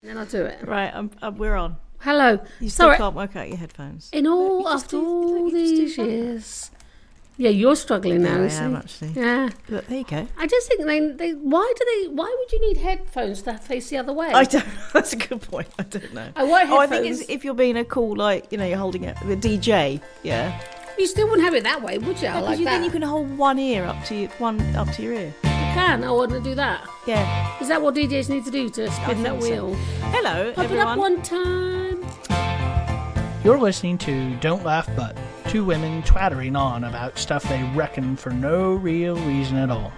Then I'll do it. Right, we're on. Hello. You still can't work out your headphones. After all these years. Yeah, you're struggling now. Yeah, I see? am actually. Yeah. But there you go. I just think why would you need headphones to face the other way? I don't know. That's a good point. I don't know. I think it's if you're being a cool, you're holding it, the DJ, yeah. You still wouldn't have it that way, would you? Yeah, like then you can hold one ear up to your ear. You can. I want to do that. Yeah. Is that what DJs need to do to spin that wheel? So. Hello, Pop everyone. it up one time. You're listening to Don't Laugh But, two women twattering on about stuff they reckon for no real reason at all.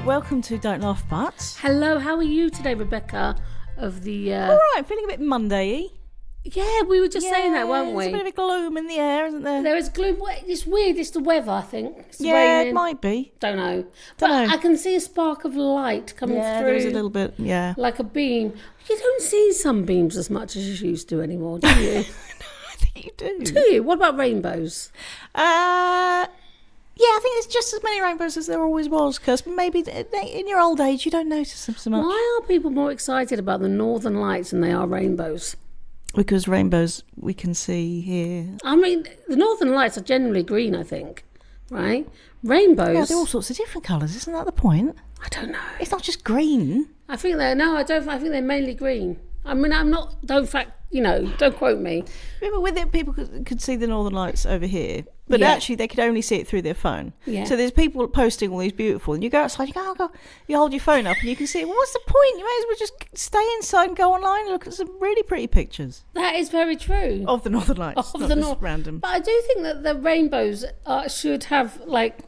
Welcome to Don't Laugh But. Hello, how are you today, Rebecca? Of the all right, feeling a bit Monday-y. Yeah, we were just saying that, weren't we? There's a bit of a gloom in the air, isn't there? There is gloom. It's weird. It's the weather, I think. It's yeah, raining. it might be. Don't know. But I can see a spark of light coming through. Yeah, there's a little bit, yeah. Like a beam. You don't see sunbeams as much as you used to anymore, do you? No, I think you do. Do you? What about rainbows? Yeah, I think there's just as many rainbows as there always was, because maybe in your old age you don't notice them so much. Why are people more excited about the northern lights than they are rainbows? Because rainbows we can see here. I mean, the northern lights are generally green, I think, right? Rainbows... Yeah, they're all sorts of different colours, isn't that the point? I don't know. It's not just green. I think they're... No, I don't. I think they're mainly green. I mean, I'm not... Don't quote me. Remember, with it, people could see the northern lights over here, but actually they could only see it through their phone. Yeah. So there's people posting all these beautiful, and you go outside, you go, you hold your phone up, and you can see it. Well, what's the point? You may as well just stay inside and go online and look at some really pretty pictures. That is very true. Of the northern lights, not just random. But I do think that the rainbows should have,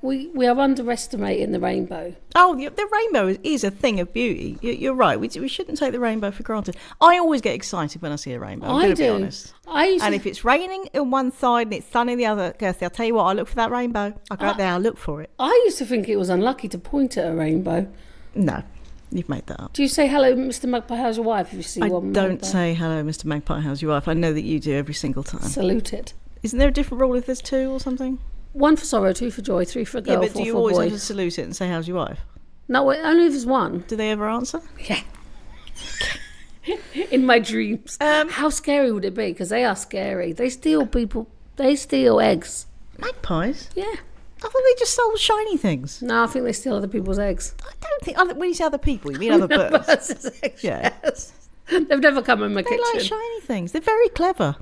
we are underestimating the rainbow. Oh, the rainbow is a thing of beauty. You're right. We shouldn't take the rainbow for granted. I always get excited when I see a rainbow. I'm going to be honest. And if it's raining on one side and it's sunny the other, Kirsty, I'll tell you what, I look for that rainbow. I go out there, I look for it. I used to think it was unlucky to point at a rainbow. No, you've made that up. Do you say, hello, Mr. Magpie, how's your wife, if you see one? I don't say, hello, Mr. Magpie, how's your wife? I know that you do every single time. Salute it. Isn't there a different rule if there's two or something? 1 for sorrow, 2 for joy, 3 for a girl, 4 for a boy. Yeah, but do you always have to salute it and say, how's your wife? No, only if there's one. Do they ever answer? Yeah. In my dreams. How scary would it be? Because they are scary. They steal eggs. Magpies? Yeah. I thought they just stole shiny things. No, I think they steal other people's eggs. I don't think... When you say other people, you mean other birds? Eggs, yeah. Yes. They've never come in my kitchen. They like shiny things. They're very clever.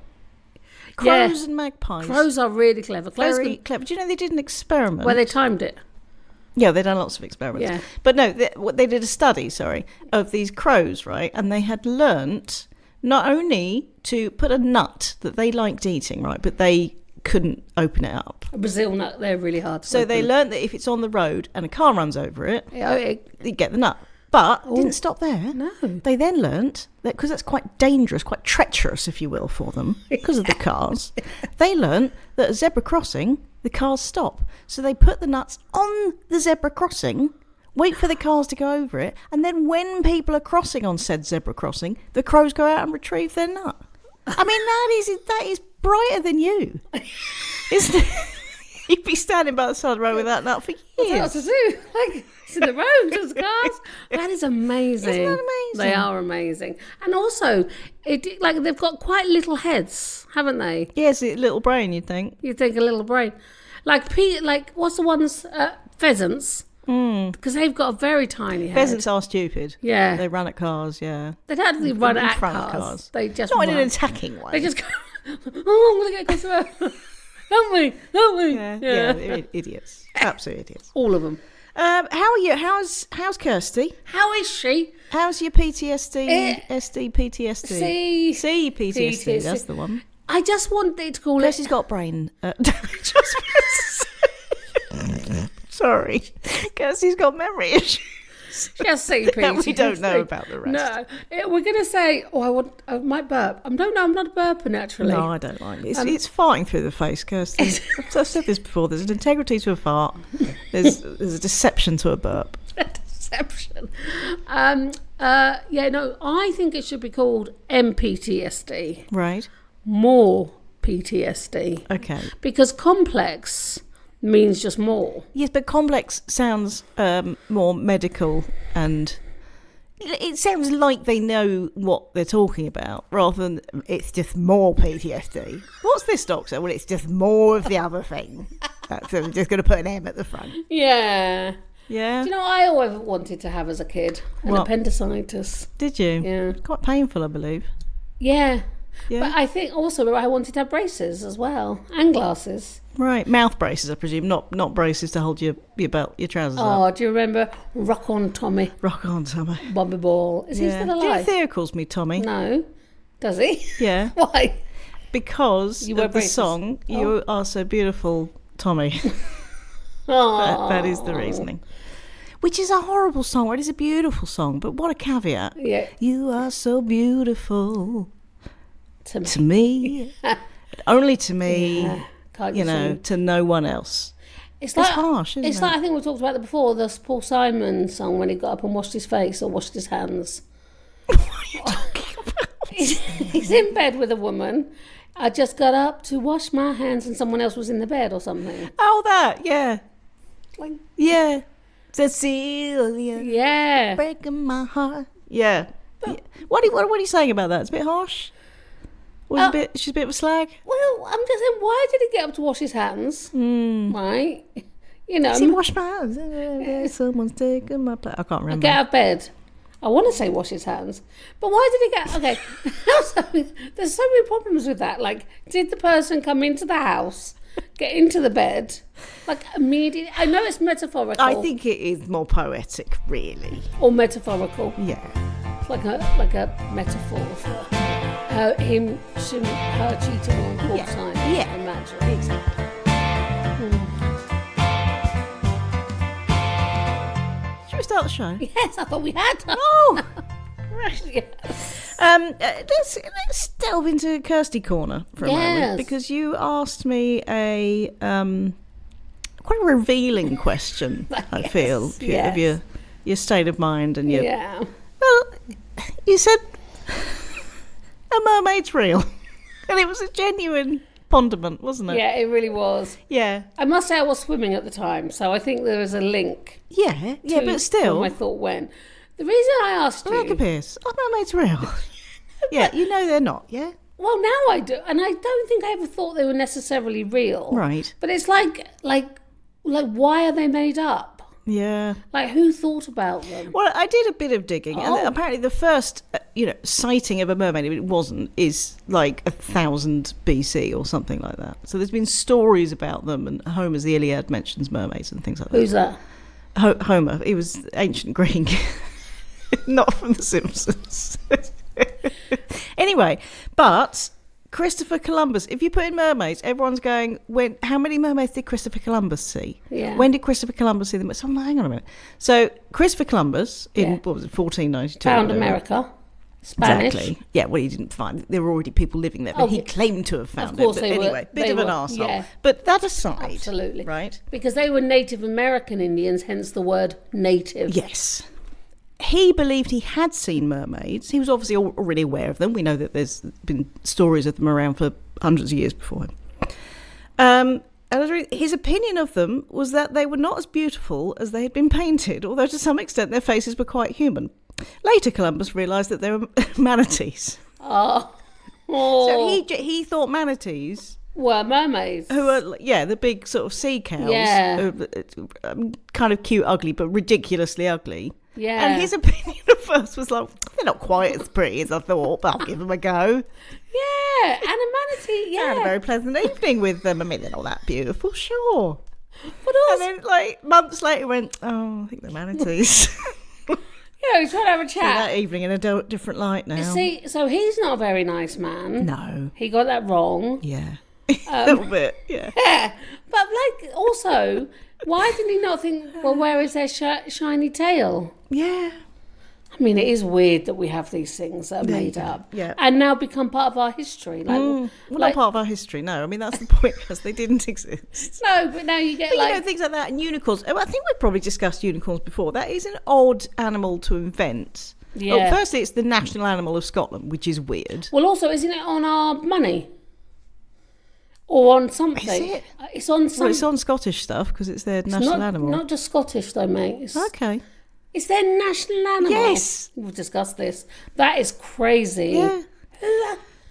Crows and magpies. Crows are really clever. Very clever. Do you know they did an experiment? Where they timed it? Yeah, they've done lots of experiments. Yeah. But no, they did a study, of these crows, right? And they had learnt not only to put a nut that they liked eating, right, but they couldn't open it up. A Brazil nut, they're really hard to So open. they learnt that if it's on the road and a car runs over it, you get the nut. But it didn't stop there. No. They then learnt that, because that's quite dangerous, quite treacherous, if you will, for them, because of the cars, they learnt that at a zebra crossing, the cars stop. So they put the nuts on the zebra crossing, wait for the cars to go over it, and then when people are crossing on said zebra crossing, the crows go out and retrieve their nut. I mean, that is brighter than you, isn't it? You'd be standing by the side of the road with that nut for years. What's that to do? It's in the road, just cars. That is amazing. Isn't that amazing? They are amazing. And also, they've got quite little heads, haven't they? Yes, a little brain, you'd think. You'd think a little brain. What's the ones, pheasants? Because they've got a very tiny head. Pheasants are stupid. Yeah. They run at cars, yeah. They don't actually run in at front of cars. They just not run. in an attacking way. They just go, I'm going to get closer. Help me. Yeah, they're idiots. Absolute idiots. All of them. How are you? How's Kirsty? How is she? How's your PTSD? PTSD. C PTSD. That's the one. I just wanted to call Kirsty's got brain damage. Sorry, Kirsty's got memory issues. She has CP. That we don't know about the rest. No, we're going to say, I might burp. I'm not a burper naturally. No, I don't like it. It's farting through the face, Kirsty. I've said this before. There's an integrity to a fart. There's a deception to a burp. Deception. I think it should be called MPTSD. Right. More PTSD. Okay. Because complex means just more. Yes, but complex sounds more medical and it sounds like they know what they're talking about, rather than it's just more PTSD. What's this, doctor? Well, it's just more of the other thing. So I'm just going to put an M at the front. Yeah. Yeah. Do you know what I always wanted to have as a kid? An appendicitis. Did you? Yeah. Quite painful, I believe. Yeah. Yeah. But I think also I wanted to have braces as well, and glasses. Right, mouth braces, I presume, not braces to hold your belt, your trousers up. Oh, do you remember Rock On Tommy? Rock on, Tommy. Bobby Ball. Is he still Do you know alive? Theo calls me Tommy? No. Does he? Yeah. Why? Because You wear of the braces? song, You Are So Beautiful, Tommy. Oh. That is the reasoning. Which is a horrible song. It is a beautiful song, but what a caveat. Yeah. You are so beautiful To me. to me. Only to me. Yeah. Can't You know, sing. to no one else. It's harsh, isn't it's it? like, I think we talked about it before, the Paul Simon song when he got up and washed his face or washed his hands. What are you talking about? He's in bed with a woman. I just got up to wash my hands and someone else was in the bed or something. Oh, that, yeah. Like, Yeah. Cecilia. yeah. Breaking my heart. Yeah. What are you saying about that? It's a bit harsh. She's a bit of a slag. Well, I'm just saying, why did he get up to wash his hands? Right? You know, See, wash my hands. Someone's taking my place. I can't remember. get out of bed. I want to say wash his hands. But why did he get... Okay. There's so many problems with that. Like, did the person come into the house, get into the bed, like, immediately... I know it's metaphorical. I think it is more poetic, really. Or metaphorical. Yeah. It's like a metaphor for her cheating on Paul Simon. Yeah. Imagine. Exactly. Should we start the show? Yes, I thought we had. Oh! Right. Yes. Let's delve into Kirsty Corner for a moment, Yes. because you asked me a quite a revealing question. I feel of yes. your state of mind and your Yeah. well, you said a mermaid's real, and it was a genuine ponderment, wasn't it? Yeah, it really was. Yeah. I must say I was swimming at the time, so I think there is a link. Yeah, to but still, where my thought went. The reason I asked you... Rebecca Pierce, are mermaids real? Yeah, you know they're not, yeah? Well, now I do, and I don't think I ever thought they were necessarily real. Right. But it's like why are they made up? Yeah. Like, who thought about them? Well, I did a bit of digging, and apparently the first, sighting of a mermaid, if it wasn't, is like 1000 BC or something like that. So there's been stories about them, and Homer's The Iliad mentions mermaids and things like that. Who's that? Homer. He was ancient Greek, not from The Simpsons. Anyway, but Christopher Columbus, if you put in mermaids, everyone's going, how many mermaids did Christopher Columbus see? Yeah. When did Christopher Columbus see them? So I'm like, hang on a minute. So Christopher Columbus in, what was it, 1492? Found America. Spanish. Exactly. Yeah, well, he didn't find it. There were already people living there, but he claimed to have found Of course it. But they were. anyway, bit of an arsehole. Yeah. But that aside. Absolutely. Right? Because they were Native American Indians, hence the word native. Yes. He believed he had seen mermaids. He was obviously already aware of them. We know that there's been stories of them around for hundreds of years before him. And his opinion of them was that they were not as beautiful as they had been painted, although to some extent their faces were quite human. Later, Columbus realised that they were manatees. Oh. So he thought manatees were mermaids. who are, the big sort of sea cows. Yeah. Kind of cute, ugly, but ridiculously ugly. Yeah. And his opinion at first was like, they're not quite as pretty as I thought, but I'll give them a go. Yeah, and a manatee, I had a very pleasant evening with them. I mean, they're not that beautiful, sure. But also, And then, months later, went, I think they're manatees. he's trying to have a See chat. that evening in a different light now. See, so he's not a very nice man. No. He got that wrong. Yeah. A little bit, yeah. Yeah, but also, why did he not think, well, where is their shiny tail? Yeah. I mean, it is weird that we have these things that are made up, yeah. and now become part of our history. Not part of our history, no. I mean, that's the point, because they didn't exist. No, but now you get Things like that, and unicorns. I think we've probably discussed unicorns before. That is an odd animal to invent. Yeah. Well, firstly, it's the national animal of Scotland, which is weird. Well, also, isn't it on our money? Or on something? Is it? It's on something. Well, it's on Scottish stuff, because it's their national animal. Not just Scottish, though, mate. Okay. It's their national animal. Yes. We've discussed this. That is crazy. Yeah.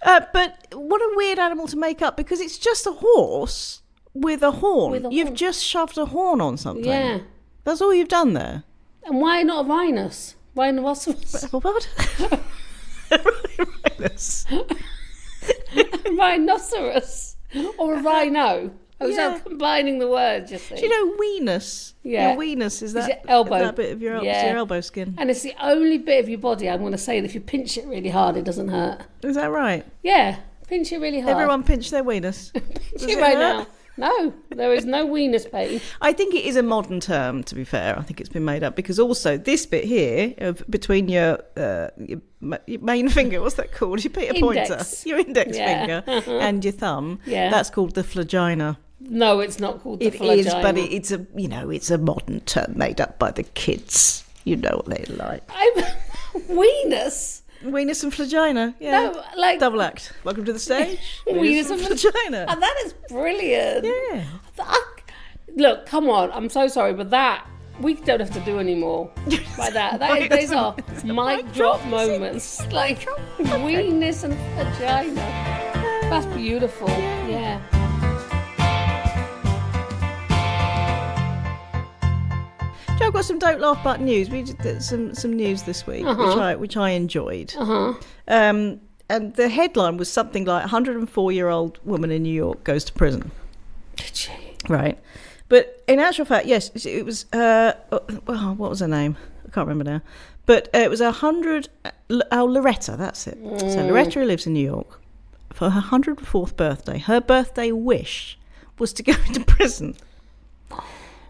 But what a weird animal to make up, because it's just a horse with a horn. You've just shoved a horn on something. Yeah. That's all you've done there. And why not a rhinus? Rhinoceros? What? Rhinus. Rhinoceros. Or a rhino. I was combining the words, you see. Do you know weenus? Yeah. Your weenus is that, your elbow. that bit of your, it's your elbow skin. And it's the only bit of your body, I'm going to say, that if you pinch it really hard, it doesn't hurt. Is that right? Yeah, pinch it really hard. Everyone pinch their weenus. Pinch it right now. No, there is no weenus pain. I think it is a modern term, to be fair. I think it's been made up, because also this bit here, between your main finger, what's that called? Your pointer. Your index finger and your thumb. Yeah. That's called the flagina. No, it's not called the flagina. It is, but it's a modern term made up by the kids. You know what they like. Weenus? Weenus and flagina, yeah. No, like... Double act. Welcome to the stage. Weenus and flagina. And that is brilliant. Yeah. Look, come on. I'm so sorry, but that... We don't have to do anymore like that. These are mic drop moments. Like, weenus and vagina. That's beautiful. Yeah. I've got some Don't Laugh But news. We did some news this week, which I enjoyed. And the headline was something like 104-year-old woman in New York goes to prison. Did she? Right. But in actual fact, yes, it was, what was her name? I can't remember now. But it was Loretta, that's it. So Loretta lives in New York. For her 104th birthday, her birthday wish was to go into prison.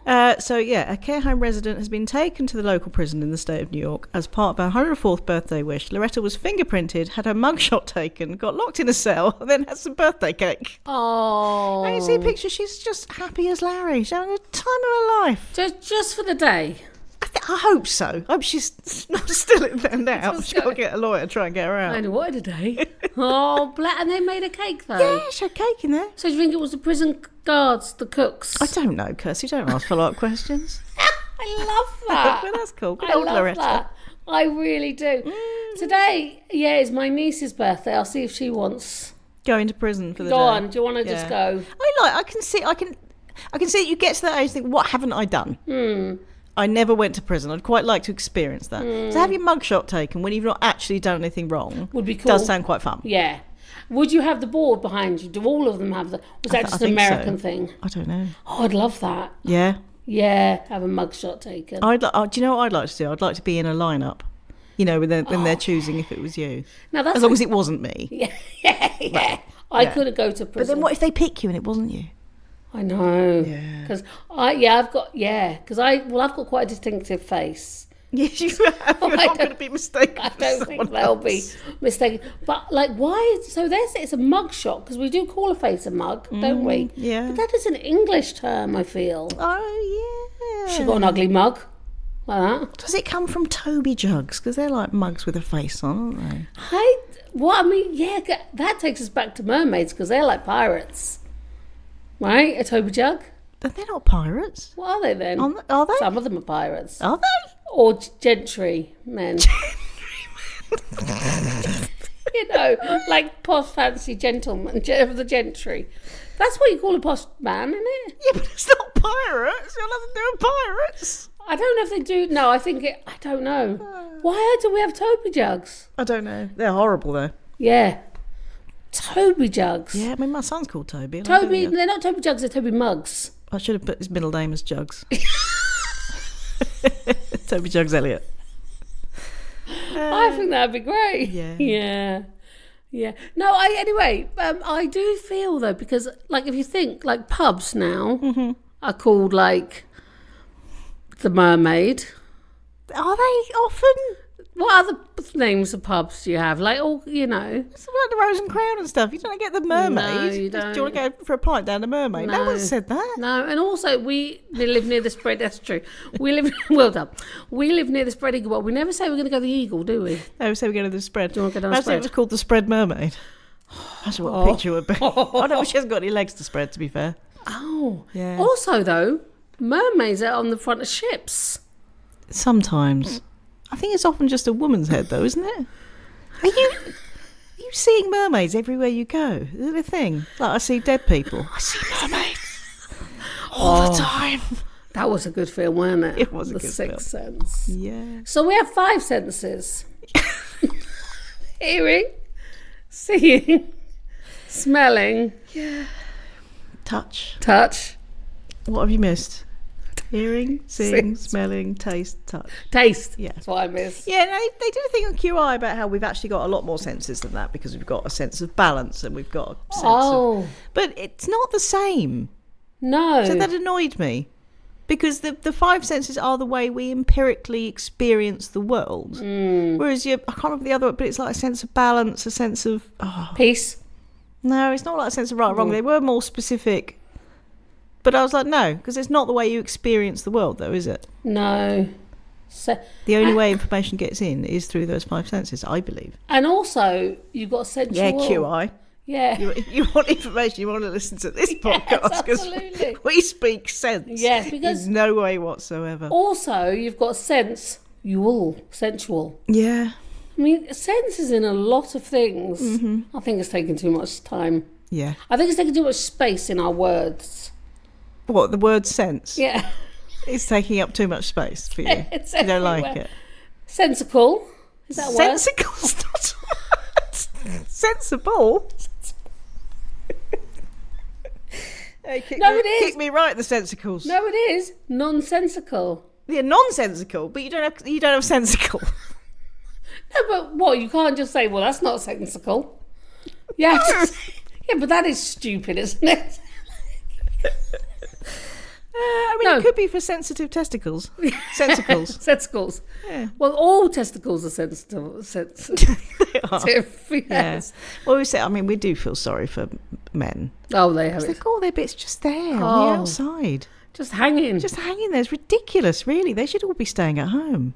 A care home resident has been taken to the local prison in the state of New York as part of her 104th birthday wish. Loretta was fingerprinted, had her mugshot taken, got locked in a cell, and then had some birthday cake. Oh. And you see a picture, she's just happy as Larry. She's having the time of her life. Just for the day? I hope so. I hope she's not still in there now. She's got to get a lawyer to try and get her out. I know, what a day. And they made a cake, though? Yeah, she had cake in there. So do you think it was the prison guards, the cooks? I don't know, Kirsty. Don't ask follow-up questions. I love that. Well, that's cool. Good I old love Loretta. that. I really do. Today, is my niece's birthday. I'll see if she wants... Go into prison for the day. Go on. Do you want to just go? I can see that you get to that age and think, what haven't I done? I never went to prison. I'd quite like to experience that. To have your mugshot taken when you've not actually done anything wrong would be cool. Does sound quite fun. Yeah. Would you have the board behind you? Do all of them have the... Was that just an American thing? I don't know. Oh, I'd love that. Yeah? Yeah, have a mugshot taken. Do you know what I'd like to do? I'd like to be in a lineup. You know, when they're choosing if it was you. Now that's as long as it wasn't me. Yeah. I couldn't go to prison. But then what if they pick you and it wasn't you? I know. Yeah. Because I've got quite a distinctive face. Yes, you have. You're not going to be mistaken. I don't think they'll be mistaken. But like, why? So it's a mug shot, because we do call a face a mug, don't we? Yeah. But that is an English term, I feel. Oh yeah. She got an ugly mug, like that. Does it come from Toby Jugs? Because they're like mugs with a face on, aren't they? That takes us back to Mermaids, because they're like pirates, right? A Toby Jug. But they're not pirates. What are they then? Are they? Some of them are pirates. Are they? Or gentry men. You know, like posh fancy gentlemen of the gentry. That's what you call a posh man, isn't it? Yeah, but it's not pirates. It's got nothing to do with pirates. I don't know if they do. No, I don't know. Why do we have Toby Jugs? I don't know. They're horrible though. Yeah. Toby Jugs. Yeah, I mean my son's called Toby. Toby, they're not Toby Jugs, they're Toby Mugs. I should have put his middle name as Jugs. Toby Jugs Elliott. I think that'd be great. Yeah. No, I do feel though, because like if you think like pubs now are called like the Mermaid. Are they often? What other names of pubs do you have? Like, you know. It's like the Rose and Crown and stuff. You don't get the Mermaid. No, you don't. Do you want to go for a pint down the Mermaid? No one said that. No, and also we live near the spread. That's true. Well done. We live near the spread Eagle. Well, we never say we're going to go to the Eagle, do we? No, we say we go to the spread. Do you want to go down the spread? It was called the Spread Mermaid. That's what a picture would be. I know she hasn't got any legs to spread, to be fair. Oh. Yeah. Also, though, mermaids are on the front of ships. Sometimes. I think it's often just a woman's head, though, isn't it? Are you seeing mermaids everywhere you go? Is it a thing? Like, I see dead people. I see mermaids all the time. That was a good film, wasn't it? It was a The good Sixth film. Sense. Yeah. So we have 5 senses. Hearing, seeing, smelling, Touch. What have you missed? Hearing, seeing, smelling, taste, touch. taste. Yeah. That's what I miss. Yeah, no, they did a thing on QI about how we've actually got a lot more senses than that because we've got a sense of balance and we've got a sense of... But it's not the same. No. So that annoyed me. Because the 5 senses are the way we empirically experience the world. Whereas I can't remember the other one, but it's like a sense of balance, a sense of... Peace. No, it's not like a sense of right or wrong. They were more specific. But I was like, no, because it's not the way you experience the world, though, is it? No. The only way information gets in is through those 5 senses, I believe. And also, you've got sensual. Yeah, QI. Yeah. You want information, you want to listen to this podcast because absolutely. we speak sense. Yes, because in no way whatsoever. Also, you've got sensual. Yeah. I mean, sense is in a lot of things. Mm-hmm. I think it's taking too much time. Yeah. I think it's taking too much space in our words. What, the word sense? Yeah. It's taking up too much space for you. It's you don't everywhere. like it. Sensical. Is that a word? Sensicle's not a word. Sensible. Hey, It is. Kick me right, the sensicles. No, it is nonsensical. Yeah, nonsensical, but you don't have sensical. No, but what? You can't just say, "Well, that's not sensical." Yeah, yeah, but that is stupid, isn't it? It could be for sensitive testicles. Sensicles. Sensicles. Yeah. Well, all testicles are sensitive. They are. Yes. Well, we do feel sorry for men. Oh, they have it. They've got all their bits just there on the outside. Just hanging. Just hanging there. It's ridiculous, really. They should all be staying at home.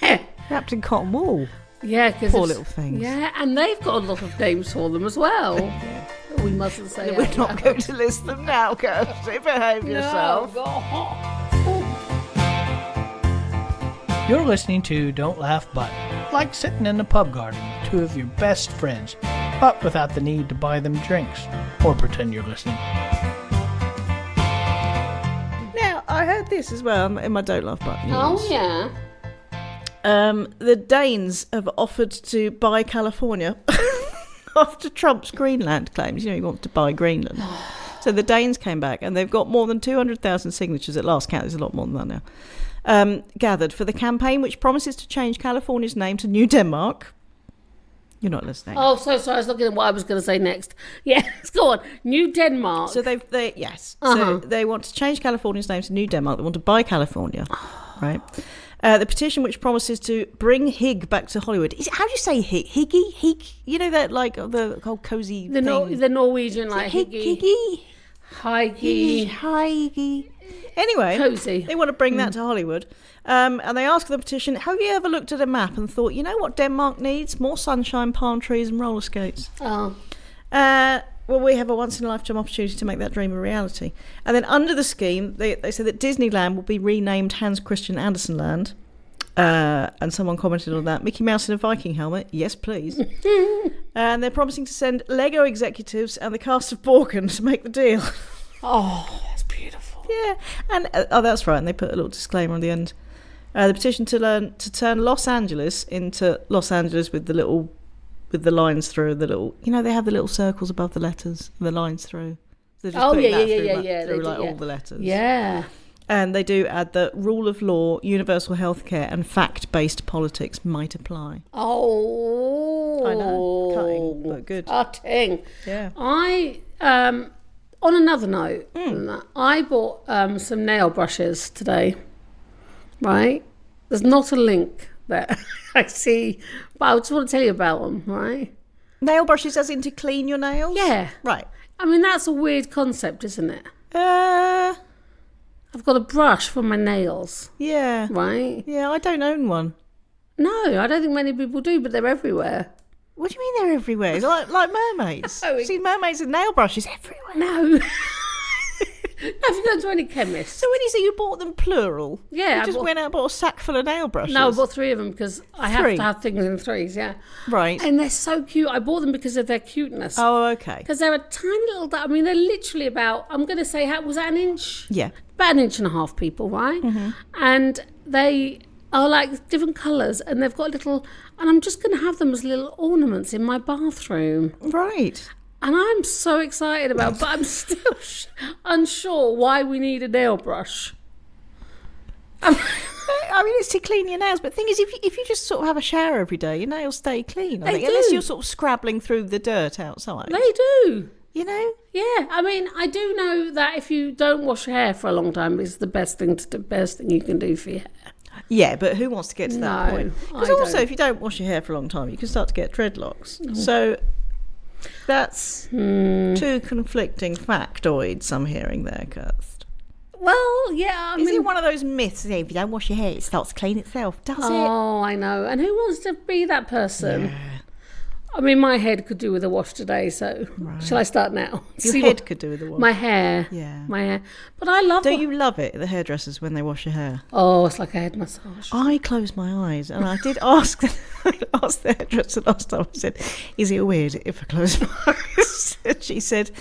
Yeah. Wrapped in cotton wool. Yeah, because poor little things. Yeah, and they've got a lot of names for them as well. Yeah. We mustn't say. We're not going to list them now, Kirsty. Behave yourself. You're listening to Don't Laugh But, like sitting in the pub garden with 2 of your best friends, but without the need to buy them drinks or pretend you're listening. Now, I heard this as well in my Don't Laugh But news. Oh yeah. The Danes have offered to buy California after Trump's Greenland claims. He wants to buy Greenland. So the Danes came back and they've got more than 200,000 signatures at last count. There's a lot more than that now. Gathered for the campaign which promises to change California's name to New Denmark. You're not listening. Oh, so sorry. I was looking at what I was going to say next. Yes, go on. New Denmark. So So they want to change California's name to New Denmark. They want to buy California, right? The petition, which promises to bring Hig back to Hollywood. How do you say Hig? Higgy? Hig? You know that, like, the whole cozy the Norwegian, like, Higgy? Higgy. Anyway, cozy. They want to bring that to Hollywood. And they ask the petition, have you ever looked at a map and thought, you know what Denmark needs? More sunshine, palm trees and roller skates. Oh. Well, we have a once-in-a-lifetime opportunity to make that dream a reality. And then under the scheme, they said that Disneyland will be renamed Hans Christian Andersen Land. And someone commented on that. Mickey Mouse in a Viking helmet. Yes, please. And they're promising to send Lego executives and the cast of Borgen to make the deal. Oh, that's beautiful. Yeah. And that's right. And they put a little disclaimer on the end. The petition to turn Los Angeles into Los Angeles with the lines through, the little, they have the little circles above the letters, the lines through. So they're just putting that through all the letters. Yeah. And they do add that rule of law, universal healthcare, and fact-based politics might apply. Oh, I know, cutting, but good. Cutting. Yeah. On another note, I bought some nail brushes today. Right? There's not a link that I see, but I just want to tell you about them, right? Nail brushes as in to clean your nails? Yeah. Right. I mean, that's a weird concept, isn't it? I've got a brush for my nails. Yeah. Right? Yeah, I don't own one. No, I don't think many people do, but they're everywhere. What do you mean they're everywhere? It's like mermaids. No, See mermaids and nail brushes everywhere. No. if you go to any chemist. So when you say you bought them plural, Yeah, you just went out and bought a sack full of nail brushes. No, I bought 3 of them because I have Three? to have things in 3s, yeah. Right. And they're so cute. I bought them because of their cuteness. Oh, okay. Because they're a tiny little, I mean, they're literally about, I'm going to say, was that an inch? Yeah. About 1.5 inch people, right? Mm-hmm. And they are like different colours and they've got little, and I'm just going to have them as little ornaments in my bathroom. Right. And I'm so excited about it, but I'm still unsure why we need a nail brush. I mean, it's to clean your nails, but the thing is, if you just sort of have a shower every day, your nails stay clean. I think, unless you're sort of scrabbling through the dirt outside. They do. You know? Yeah, I mean, I do know that if you don't wash your hair for a long time, it's the best thing you can do for your hair. Yeah, but who wants to get to that No, point? Because I also, don't. if you don't wash your hair for a long time, you can start to get dreadlocks. So that's 2 conflicting factoids I'm hearing there, Kirst. Well, yeah, I Is mean... it one of those myths that if you don't wash your hair, it starts to clean itself? Does it? Oh, I know. And who wants to be that person? Yeah. I mean, my head could do with a wash today, so shall I start now? Your head could do with a wash. My hair. Yeah. My hair. But I love Don't you love it, the hairdressers, when they wash your hair? Oh, it's like a head massage. I closed my eyes and I did ask the hairdresser last time. I said, is it weird if I close my eyes? And she said,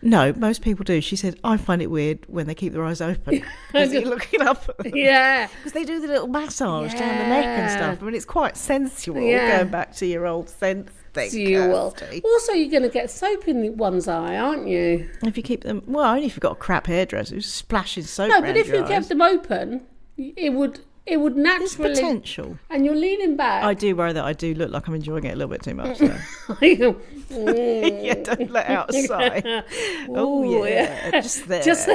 no, most people do. She said, I find it weird when they keep their eyes open because you're looking up at them. Yeah. Because they do the little massage down the neck and stuff. I mean, it's quite sensual, Yeah. going back to your old sense thing. You will. Kirsty. Also, you're going to get soap in one's eye, aren't you? If you keep them, well, only if you've got a crap hairdresser who's splashing soap No, around but if your you eyes. kept them open, it would There's naturally... potential. And you're leaning back. I do worry that I do look like I'm enjoying it a little bit too much. So. Yeah, Yeah, don't let out a sigh. Oh, Ooh, yeah. Just there. Just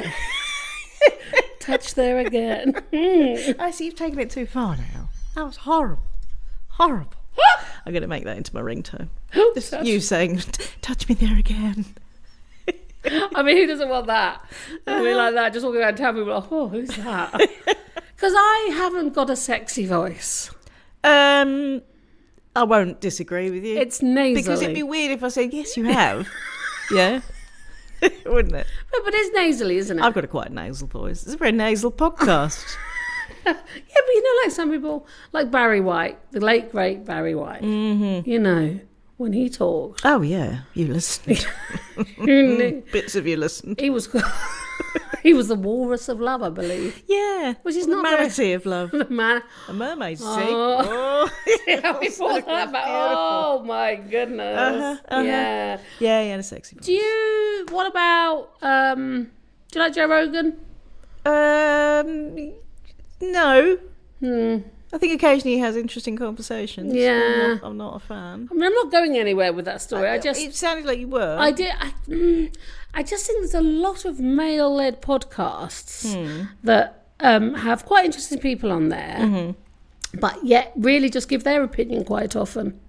touch there again. I see you've taken it too far now. That was horrible. Horrible. I'm going to make that into my ringtone. Just you saying, touch me there again. I mean, who doesn't want that? I mean, like that, just walking around town, people are like, oh, who's that? Because I haven't got a sexy voice. I won't disagree with you. It's nasally. Because it'd be weird if I said, yes, you have. Yeah. Wouldn't it? But it's nasally, isn't it? I've got a quite nasal voice. It's a very nasal podcast. Yeah, but you know, like some people, like Barry White, the late, great Barry White, you know, when he talked. Oh, yeah. You listened. Bits of you listened. He was he was the walrus of love, I believe. Yeah. Which is the not very- manatee of love. The man. A mermaid, see? Oh. Oh. We thought that back. Oh my goodness. Yeah. Yeah, he had a sexy voice. Do you? What about? Do you like Joe Rogan? No. I think occasionally he has interesting conversations. Yeah. I'm not a fan. I mean, I'm not going anywhere with that story. It sounded like you were. I just think there's a lot of male-led podcasts that have quite interesting people on there, but yet really just give their opinion quite often.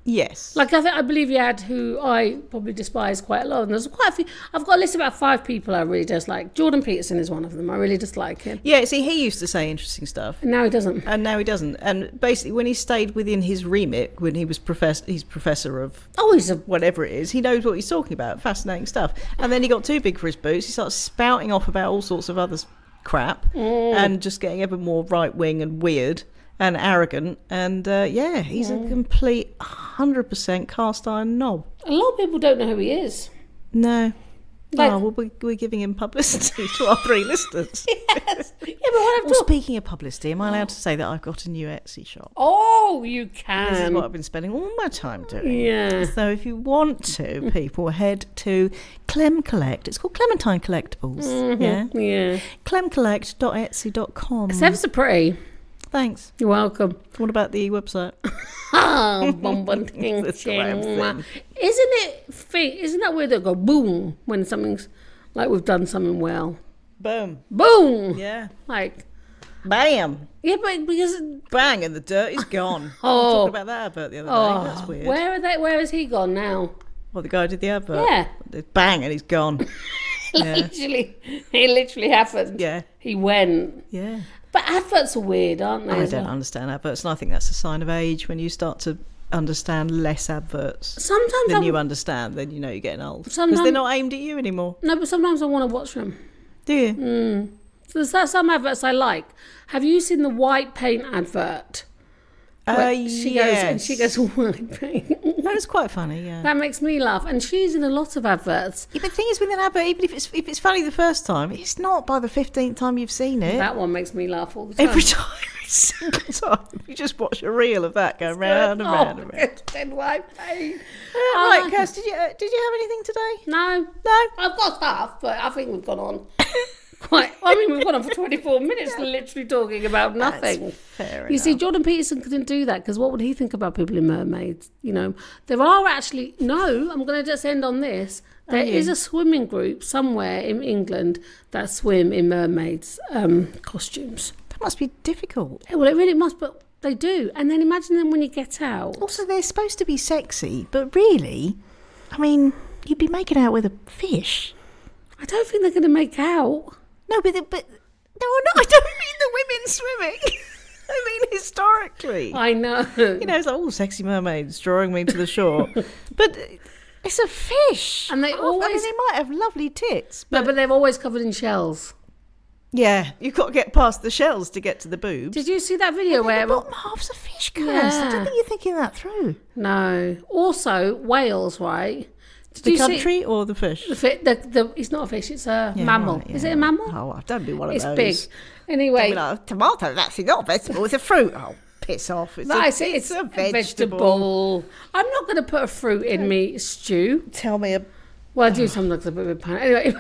Yes. Like I believe you had who I probably despise quite a lot, and there's quite a few. I've got a list of about 5 people I really dislike. Jordan Peterson is one of them. I really dislike him. Yeah, see, he used to say interesting stuff. And now he doesn't. And now he doesn't. And basically, when he stayed within his remit, when he was he's professor of He's a whatever it is, he knows what he's talking about. Fascinating stuff. And then he got too big for his boots. He starts spouting off about all sorts of other crap and just getting ever more right wing and weird and arrogant. And he's a complete 100% cast iron knob. A lot of people don't know who he is. No. Like- We're giving him publicity to our 3 listeners. Yes. Yeah, but what I'm Well, talking. speaking of publicity, am I allowed to say that I've got a new Etsy shop? Oh, you This is can. what I've been spending all my time doing. Yeah. So if you want to, people, head to Clem Collect. It's called Clementine Collectibles. Yeah. Yeah. clemcollect.etsy.com. It's ever so pretty. Thanks. You're welcome. What about the website? Bum, bum, ting, That's the way I'm ting. saying. Isn't that weird to go boom when something's like we've done something well? Boom. Boom. Yeah. Like Bam. yeah, but because Bang, and the dirt is gone. I was talking about that advert the other day. That's weird. Where has he gone now? Well, the guy who did the advert. Yeah. Bang, and he's gone. Yeah. It literally happened. Yeah. He went. Yeah. But adverts are weird, aren't they? I as don't well? understand adverts, and I think that's a sign of age when you start to understand less adverts Sometimes than you understand. Then you know you're getting old because Sometimes- they're not aimed at you anymore. No, but sometimes I want to watch them. Do you? So there's some adverts I like. Have you seen the white paint advert? She goes white paint. That was quite funny, yeah. That makes me laugh. And she's in a lot of adverts. Yeah, but the thing is with an advert, even if it's funny the first time, it's not by the 15th time you've seen it. That one makes me laugh all the time. Every time, every single time. You just watch a reel of that going round and round and round. Then white paint. Right, Kirst, did you have anything today? No. No? I've got stuff, but I think we've gone on we've gone on for 24 minutes literally talking about nothing. That's fair You see, enough. Jordan Peterson couldn't do that because what would he think about people in Mermaids? You know, there are actually, I'm going to just end on this. There is a swimming group somewhere in England that swim in Mermaids costumes. That must be difficult. Well, it really must, but they do. And then imagine them when you get out. Also, they're supposed to be sexy, but really, I mean, you'd be making out with a fish. I don't think they're going to make out. No, but no, I don't mean the women swimming. I mean historically. I know. You know, it's like, sexy mermaids drawing me to the shore. But it's a fish. And they I mean, always... they might have lovely tits. But they're always covered in shells. Yeah, you've got to get past the shells to get to the boobs. Did you see that video where... The bottom half's a fish, Kirst. Yeah. I don't think you're thinking that through. No. Also, whales, right? Did The you country or the fish? It's not a fish, it's a mammal. Right, yeah. Is it a mammal? Oh, don't be one of It's those. big. Anyway. Like, tomato, that's not a vegetable, it's a fruit. Oh, piss off. It's a vegetable. I'm not going to put a fruit in me stew. Tell me Well, I do sometimes a bit of a pan. Anyway,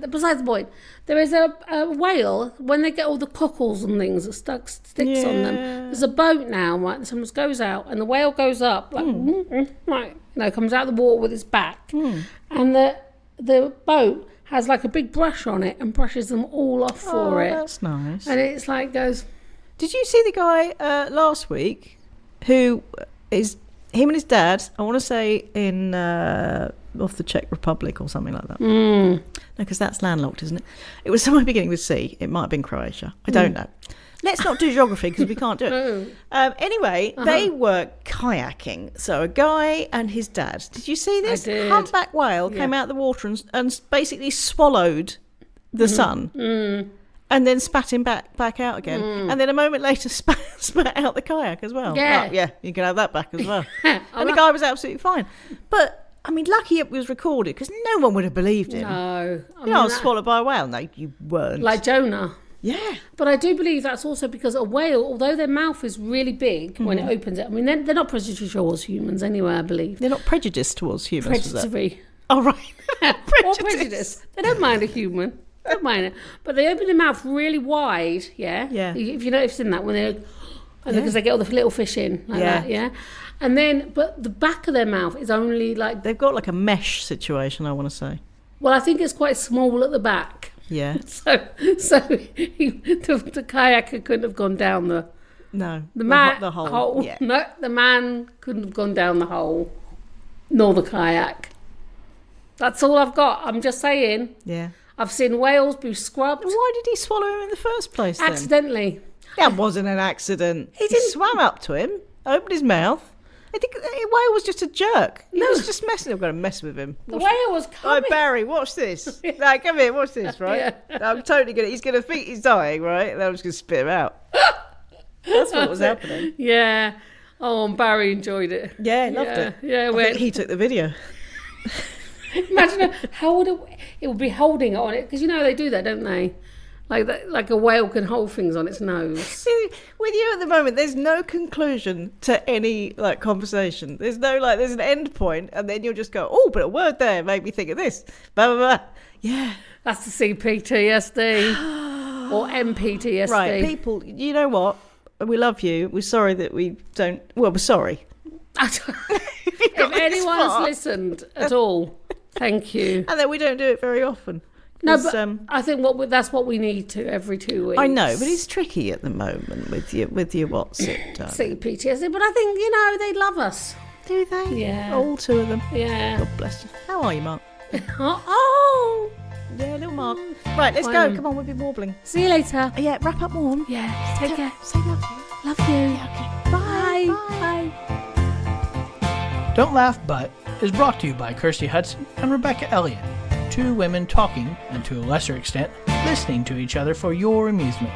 besides the point, there is a whale, when they get all the cockles and things that sticks on them, there's a boat now, right? Someone goes out and the whale goes up, comes out of the water with its back. And the boat has like a big brush on it and brushes them all off for it. That's nice. And it's like goes... Did you see the guy last week who is... Him and his dad, I want to say in... off the Czech Republic or something like that. No, because that's landlocked, isn't it? It was somewhere beginning with C. It might have been Croatia. I don't know. Let's not do geography because we can't do it. Anyway, they were kayaking. So a guy and his dad. Did you see this? I did. Humpback whale came out of the water and basically swallowed the son. And then spat him back out again. And then a moment later spat out the kayak as well. Yeah. Oh, yeah, you can have that back as well. And the guy was absolutely fine. But... I mean, lucky it was recorded because no one would have believed him. No. I was swallowed by a whale. No, you weren't. Like Jonah. Yeah. But I do believe that's also because a whale, although their mouth is really big when it opens it, I mean, they're not prejudiced towards humans anyway, I believe. They're not prejudiced towards humans. Predatory. Oh, right. Or prejudiced. They don't mind a human. They don't mind it. But they open their mouth really wide, yeah? Yeah. If you noticed in that, when they're... Because they get all the little fish in, like that, yeah? And then, but the back of their mouth is only like... They've got like a mesh situation, I want to say. Well, I think it's quite small at the back. Yeah. So the kayaker couldn't have gone down the... No. The hole. Yeah. No, the man couldn't have gone down the hole, nor the kayak. That's all I've got. I'm just saying. Yeah. I've seen whales be scrubbed. Why did he swallow him in the first place then? Accidentally. That wasn't an accident. He didn't... swam up to him, opened his mouth. I think the whale was just a jerk. He was just messing. I'm going to mess with him. The whale was coming. Oh, Barry, watch this. Like, come here, watch this, right? I'm totally going to... He's going to think he's dying, right? And I'm just going to spit him out. That's what was happening. Yeah. Oh, and Barry enjoyed it. Yeah, he loved it. Yeah, I think he took the video. Imagine how would it would be holding it on it, because you know they do that, don't they? Like that, like a whale can hold things on its nose. See, with you at the moment, there's no conclusion to any like conversation. There's no like, there's an end point, and then you'll just go, oh, but a word there made me think of this. Blah blah blah. Yeah, that's the CPTSD or MPTSD. Right, people. You know what? We love you. We're sorry that we don't. Well, we're sorry. If anyone's listened at all, thank you. And then we don't do it very often. No, but I think that's what we need to every 2 weeks. I know, but it's tricky at the moment with your what's it? CPTSD, but I think, they love us. Do they? Yeah. All two of them. Yeah. God bless you. How are you, Mark? Oh! Yeah, little Mark. Right, let's go. Come on, we've been warbling. See you later. Yeah, wrap up warm. Yeah, take care. Say love you. Love you. Yeah, okay. Bye. Bye. Don't Laugh But is brought to you by Kirsty Hudson and Rebecca Elliott, two women talking, and to a lesser extent, listening to each other for your amusement.